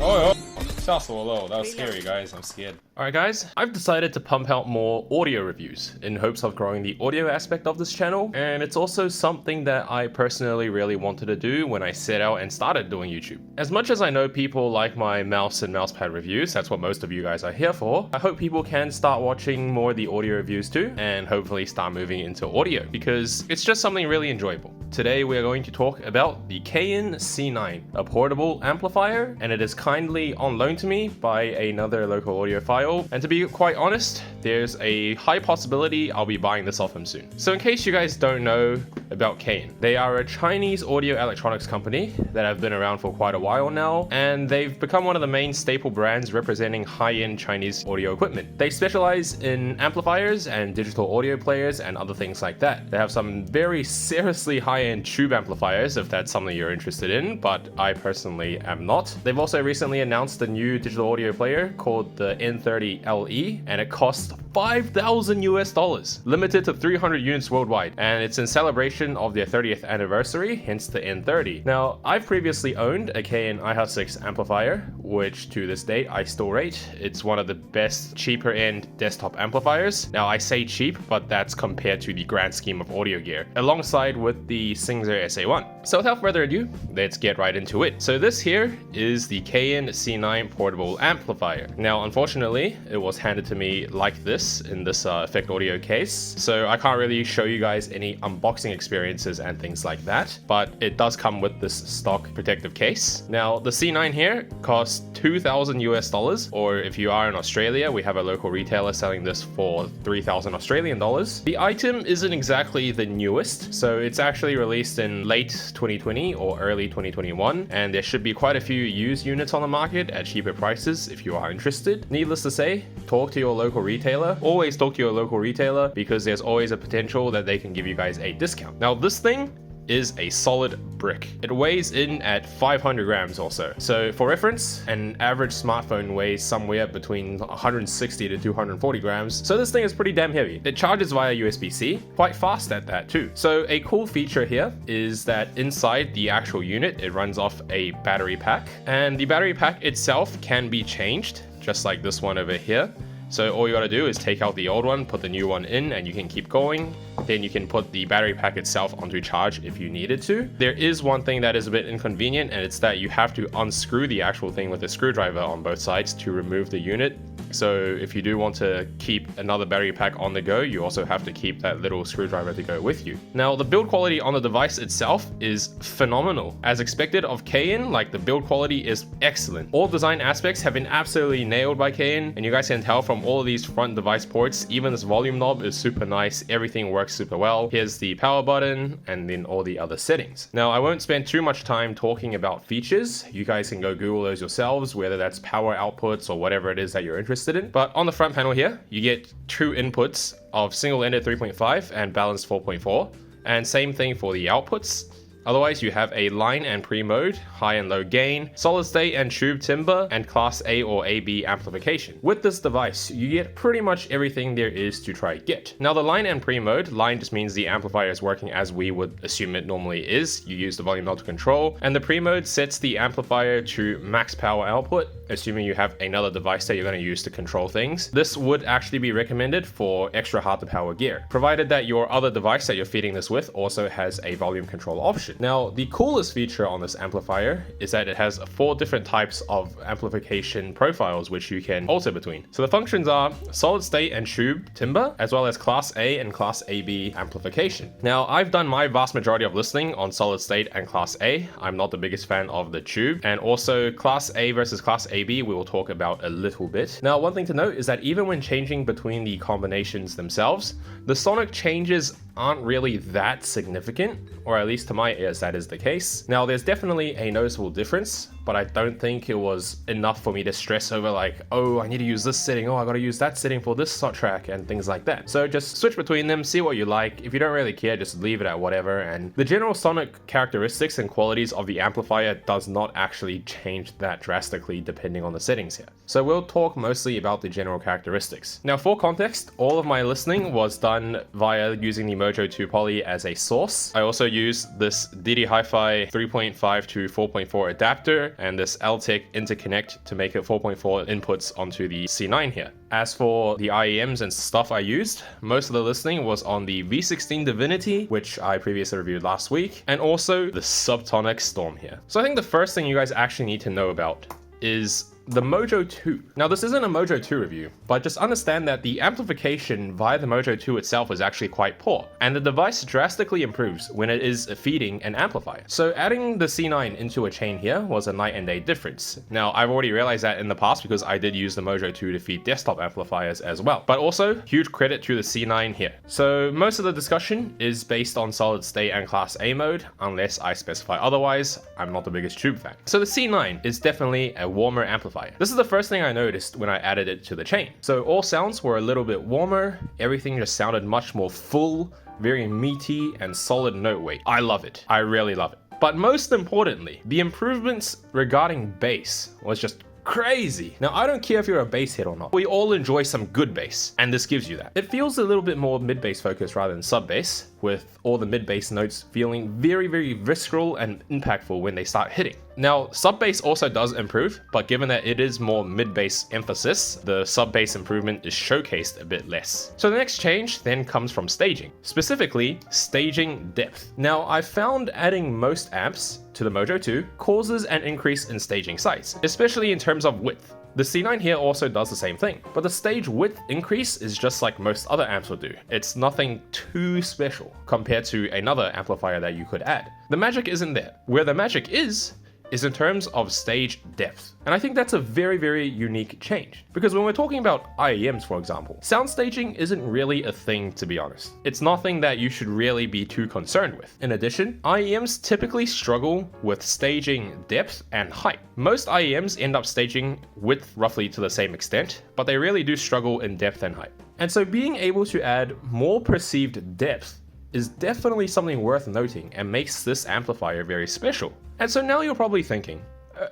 哦。吓死我了, that was scary, guys. I'm scared. Alright guys, I've decided to pump out more audio reviews in hopes of growing the audio aspect of this channel, and it's also something that I personally really wanted to do when I set out and started doing YouTube. As much as I know people like my mouse and mousepad reviews, that's what most of you guys are here for, I hope people can start watching more of the audio reviews too, and hopefully start moving into audio, because it's just something really enjoyable. Today we are going to talk about the Cayin C9, a portable amplifier, and it is kindly on loan to me by another local audiophile, and to be quite honest, there's a high possibility I'll be buying this off him soon. So in case you guys don't know about Cayin, they are a Chinese audio electronics company that have been around for quite a while now, and they've become one of the main staple brands representing high-end Chinese audio equipment. They specialize in amplifiers and digital audio players and other things like that. They have some very seriously high-end tube amplifiers if that's something you're interested in, but I personally am not. They've also recently announced a new digital audio player called the N30 LE, and it costs $5,000 US, limited to 300 units worldwide, and it's in celebration of their 30th anniversary, hence the N30. Now, I've previously owned a Cayin IH6 amplifier, which to this date I still rate. It's one of the best cheaper end desktop amplifiers. Now, I say cheap, but that's compared to the grand scheme of audio gear, alongside with the Singzer SA1. So without further ado, let's get right into it. So this here is the Cayin C9 portable amplifier. Now, unfortunately, it was handed to me like this in this Effect Audio case, so I can't really show you guys any unboxing experiences and things like that, but it does come with this stock protective case. Now, the C9 here costs $2,000 US, or if you are in Australia, we have a local retailer selling this for 3,000 Australian dollars. The item isn't exactly the newest, so it's actually released in late 2020 or early 2021, and there should be quite a few used units on the market at cheaper prices if you are interested. Needless to say, talk to your local retailer. Always talk to your local retailer, because there's always a potential that they can give you guys a discount. Now, this thing is a solid brick. It weighs in at 500 grams or so. So for reference, an average smartphone weighs somewhere between 160 to 240 grams. So this thing is pretty damn heavy. It charges via USB-C, quite fast at that too. So a cool feature here is that inside the actual unit, it runs off a battery pack, and the battery pack itself can be changed, just like this one over here. So all you gotta do is take out the old one, put the new one in, and you can keep going. Then you can put the battery pack itself onto charge if you needed to. There is one thing that is a bit inconvenient, and it's that you have to unscrew the actual thing with a screwdriver on both sides to remove the unit. So if you do want to keep another battery pack on the go, you also have to keep that little screwdriver to go with you. Now, the build quality on the device itself is phenomenal. As expected of Cayin, like, the build quality is excellent. All design aspects have been absolutely nailed by Cayin, and you guys can tell from all of these front device ports, even this volume knob is super nice. Everything works super well. Here's the power button, and then all the other settings. Now, I won't spend too much time talking about features. You guys can go Google those yourselves, whether that's power outputs or whatever it is that you're interested in. But on the front panel here, you get two inputs of single-ended 3.5 and balanced 4.4, and same thing for the outputs. Otherwise, you have a line and pre-mode, high and low gain, solid state and tube timbre, and class A or AB amplification. With this device, you get pretty much everything there is to try get. Now, the line and pre-mode, line just means the amplifier is working as we would assume it normally is. You use the volume knob to control, and the pre-mode sets the amplifier to max power output, assuming you have another device that you're going to use to control things. This would actually be recommended for extra hard to power gear, provided that your other device that you're feeding this with also has a volume control option. Now, the coolest feature on this amplifier is that it has 4 different types of amplification profiles which you can alter between. So the functions are solid state and tube timbre, as well as class A and class AB amplification. Now, I've done my vast majority of listening on solid state and class A. I'm not the biggest fan of the tube, and also class A versus class AB we will talk about a little bit. Now, one thing to note is that even when changing between the combinations themselves, the sonic changes aren't really that significant, or at least to my ears that is the case. Now, there's definitely a noticeable difference, but I don't think it was enough for me to stress over like, oh, I need to use this setting, oh, I gotta use that setting for this track and things like that. So just switch between them, see what you like. If you don't really care, just leave it at whatever. And the general sonic characteristics and qualities of the amplifier does not actually change that drastically depending on the settings here. So we'll talk mostly about the general characteristics. Now, for context, all of my listening was done via using the Mojo 2 Poly as a source. I also use this DD Hi-Fi 3.5 to 4.4 adapter and this LTEC interconnect to make it 4.4 inputs onto the C9 here. As for the IEMs and stuff I used, most of the listening was on the V16 Divinity, which I previously reviewed last week, and also the Subtonic Storm here. So I think the first thing you guys actually need to know about is the Mojo 2. Now this isn't a Mojo 2 review, but just understand that the amplification via the Mojo 2 itself is actually quite poor, and the device drastically improves when it is feeding an amplifier. So adding the C9 into a chain here was a night and day difference. Now I've already realized that in the past because I did use the Mojo 2 to feed desktop amplifiers as well, but also huge credit to the C9 here. So most of the discussion is based on solid state and class A mode, unless I specify otherwise. I'm not the biggest tube fan. So the C9 is definitely a warmer amplifier. This is the first thing I noticed when I added it to the chain. So all sounds were a little bit warmer, everything just sounded much more full, very meaty and solid note weight. I love it. I really love it. But most importantly, the improvements regarding bass was just crazy. Now I don't care if you're a bass head or not. We all enjoy some good bass, and this gives you that. It feels a little bit more mid-bass focused rather than sub-bass, with all the mid-bass notes feeling very, very visceral and impactful when they start hitting. Now, sub-bass also does improve, but given that it is more mid-bass emphasis, the sub-bass improvement is showcased a bit less. So the next change then comes from staging, specifically staging depth. Now, I found adding most amps to the Mojo 2 causes an increase in staging size, especially in terms of width. The C9 here also does the same thing, but the stage width increase is just like most other amps would do. It's nothing too special compared to another amplifier that you could add. The magic isn't there. Where the magic is in terms of stage depth. And I think that's a very, very unique change. Because when we're talking about IEMs, for example, sound staging isn't really a thing, to be honest. It's nothing that you should really be too concerned with. In addition, IEMs typically struggle with staging depth and height. Most IEMs end up staging width roughly to the same extent, but they really do struggle in depth and height. And so being able to add more perceived depth is definitely something worth noting and makes this amplifier very special. And so now you're probably thinking,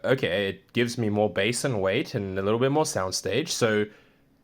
okay, it gives me more bass and weight and a little bit more soundstage, so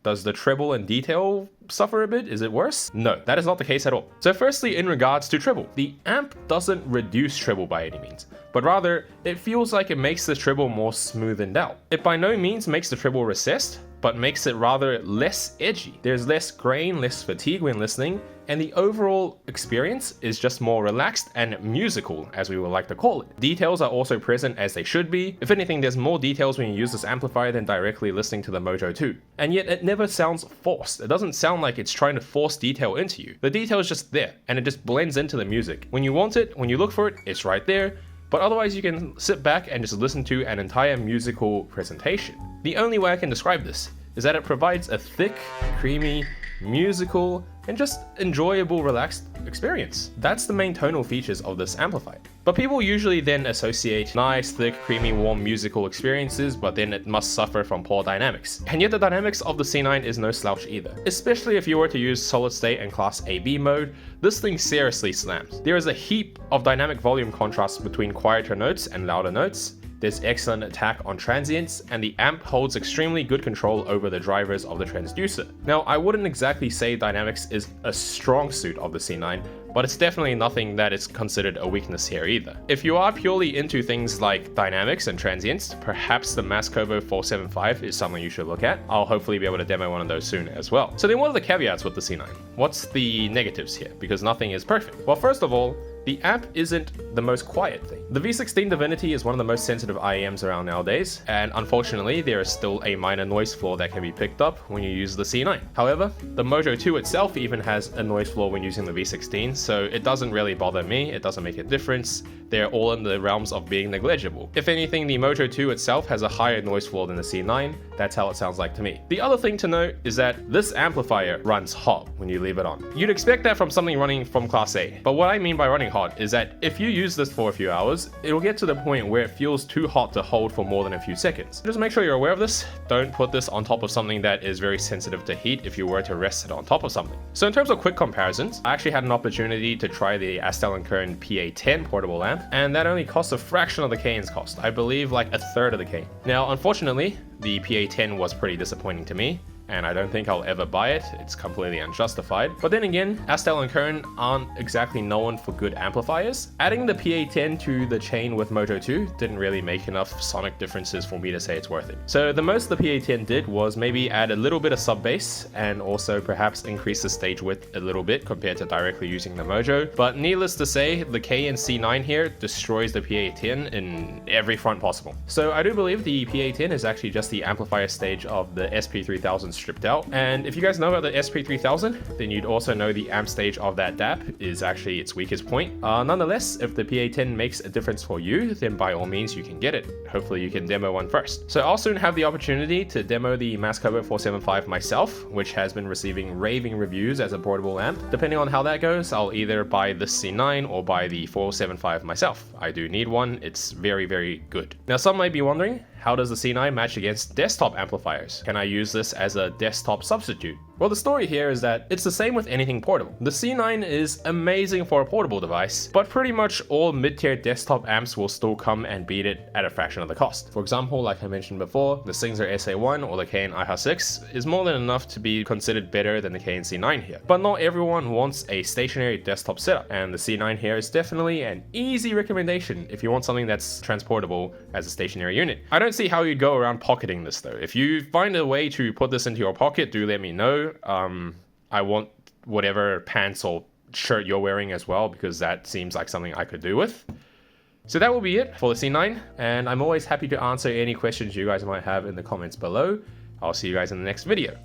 does the treble and detail suffer a bit? Is it worse? No, that is not the case at all. So firstly, in regards to treble, the amp doesn't reduce treble by any means, but rather it feels like it makes the treble more smoothened out. It by no means makes the treble recessed, but makes it rather less edgy. There's less grain, less fatigue when listening, and the overall experience is just more relaxed and musical, as we would like to call it. Details are also present as they should be. If anything, there's more details when you use this amplifier than directly listening to the Mojo 2. And yet it never sounds forced. It doesn't sound like it's trying to force detail into you. The detail is just there, and it just blends into the music. When you want it, when you look for it, it's right there. But otherwise you can sit back and just listen to an entire musical presentation. The only way I can describe this is that it provides a thick, creamy, musical, and just enjoyable, relaxed experience. That's the main tonal features of this amplifier. But people usually then associate nice, thick, creamy, warm musical experiences, but then it must suffer from poor dynamics. And yet the dynamics of the C9 is no slouch either. Especially if you were to use solid state and class AB mode, this thing seriously slams. There is a heap of dynamic volume contrast between quieter notes and louder notes. There's excellent attack on transients, and the amp holds extremely good control over the drivers of the transducer. Now, I wouldn't exactly say dynamics is a strong suit of the C9, but it's definitely nothing that is considered a weakness here either. If you are purely into things like dynamics and transients, perhaps the Mass Kobo 475 is something you should look at. I'll hopefully be able to demo one of those soon as well. So then what are the caveats with the C9? What's the negatives here? Because nothing is perfect. Well, first of all, the amp isn't the most quiet thing. The V16 Divinity is one of the most sensitive IEMs around nowadays, and unfortunately there is still a minor noise floor that can be picked up when you use the C9. However, the Mojo 2 itself even has a noise floor when using the V16, so it doesn't really bother me, it doesn't make a difference. They're all in the realms of being negligible. If anything, the Mojo 2 itself has a higher noise floor than the C9, that's how it sounds like to me. The other thing to note is that this amplifier runs hot when you leave it on. You'd expect that from something running from Class A, but what I mean by running hot is that if you use this for a few hours, it'll get to the point where it feels too hot to hold for more than a few seconds. Just make sure you're aware of this. Don't put this on top of something that is very sensitive to heat if you were to rest it on top of something. So in terms of quick comparisons, I actually had an opportunity to try the Astel & Kern PA10 portable amp, and that only costs a fraction of the Cayin's cost. I believe like a third of the Cayin. Now, unfortunately, the PA10 was pretty disappointing to me. and I don't think I'll ever buy it. It's completely unjustified. But then again, Astel and Kern aren't exactly known for good amplifiers. Adding the PA10 to the chain with Mojo 2 didn't really make enough sonic differences for me to say it's worth it. So the most the PA10 did was maybe add a little bit of sub bass and also perhaps increase the stage width a little bit compared to directly using the Mojo. But needless to say, the Cayin C9 here destroys the PA10 in every front possible. So I do believe the PA10 is actually just the amplifier stage of the SP3000 stripped out. And if you guys know about the SP3000, then you'd also know the amp stage of that DAP is actually its weakest point. Nonetheless, if the PA10 makes a difference for you, then by all means you can get it. Hopefully you can demo one first. So I'll soon have the opportunity to demo the Mass Kobo 475 myself, which has been receiving raving reviews as a portable amp. Depending on how that goes, I'll either buy the C9 or buy the 475 myself. I do need one, it's very, very good. Now some might be wondering, how does the C9 match against desktop amplifiers? Can I use this as a desktop substitute? Well, the story here is that it's the same with anything portable. The C9 is amazing for a portable device, but pretty much all mid-tier desktop amps will still come and beat it at a fraction of the cost. For example, like I mentioned before, the Singzer SA1 or the Cayin IH6 is more than enough to be considered better than the Cayin C9 here. But not everyone wants a stationary desktop setup, and the C9 here is definitely an easy recommendation if you want something that's transportable as a stationary unit. I don't see how you'd go around pocketing this though. If you find a way to put this into your pocket, do let me know. I want whatever pants or shirt you're wearing as well, because that seems like something I could do with. So that will be it for the C9, and I'm always happy to answer any questions you guys might have in the comments below. I'll see you guys in the next video.